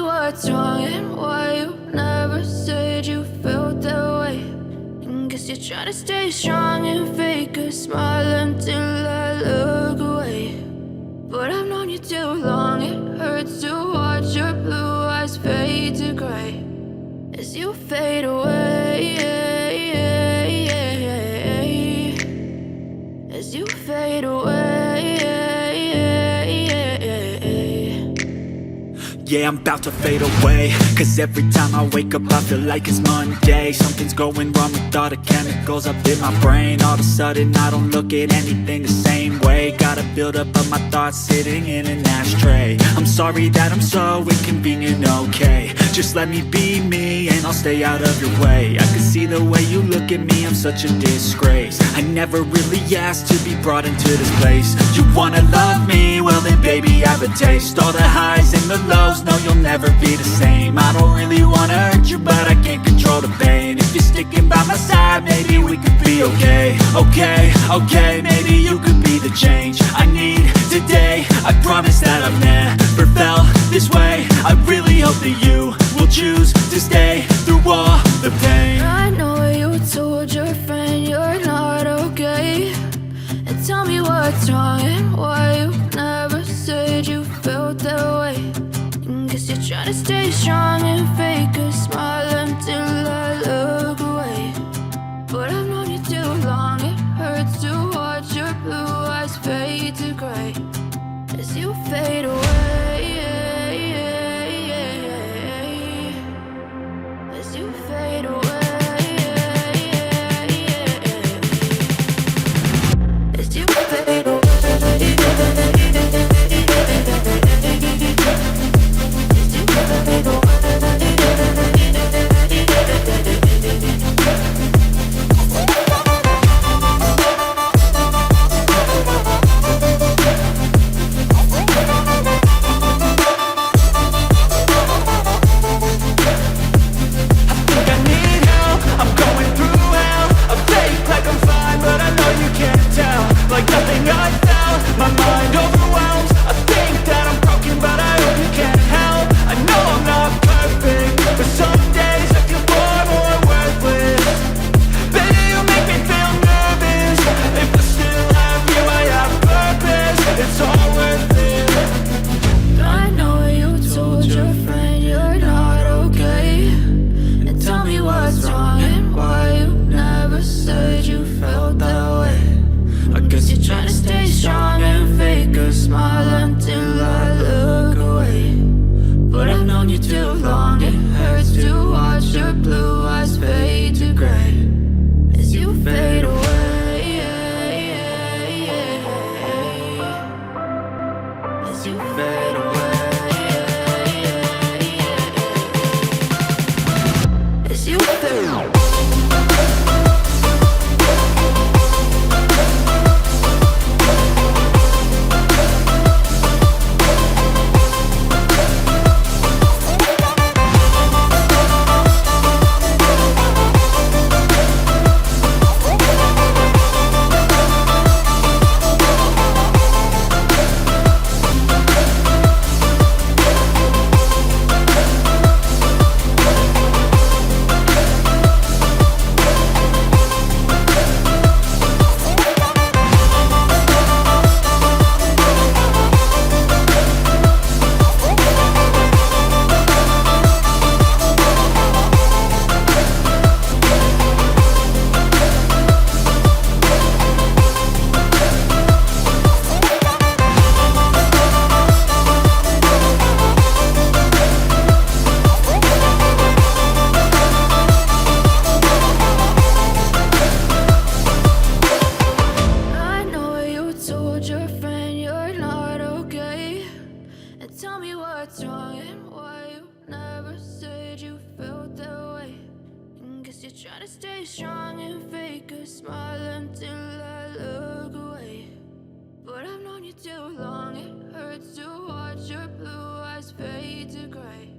me what's wrong and why you never said you felt that way. And guess you're trying to stay strong and fake a smile until I look away. But I've known you too long, it hurts to watch your blue eyes fade to gray as you fade away, as you fade away. Yeah, I'm about to fade away, cause every time I wake up I feel like it's Monday. Something's going wrong with all the chemicals up in my brain. All of a sudden I don't look at anything the same way. Got a buildup of my thoughts sitting in an ashtray. I'm sorry that I'm so inconvenient, okay. Just let me be me and I'll stay out of your way. I can see the way you look at me, I'm such a disgrace. I never really asked to be brought into this place. You wanna love me? Well then baby, have a taste. All the highs and the lows, no, you'll never be the same. I don't really wanna hurt you, but I can't control the pain. If you're sticking by my side, maybe we could be okay. Okay, maybe you could be the change I need today. I promise that I've never felt this way. I really hope that you will choose to stay through all the pain. I know you told your friend you're not okay, and tell me what's wrong and why you never said you felt that way. Guess you're trying to stay strong and fake a smile until I look away. But I've known you too long, it hurts to watch your blue eyes fade to gray as you fade away, as you fade away, as you fade away. What's wrong and why you never said you felt that way? And guess you're trying to stay strong and fake a smile until I look away. But I've known you too long, it hurts to watch your blue eyes fade to gray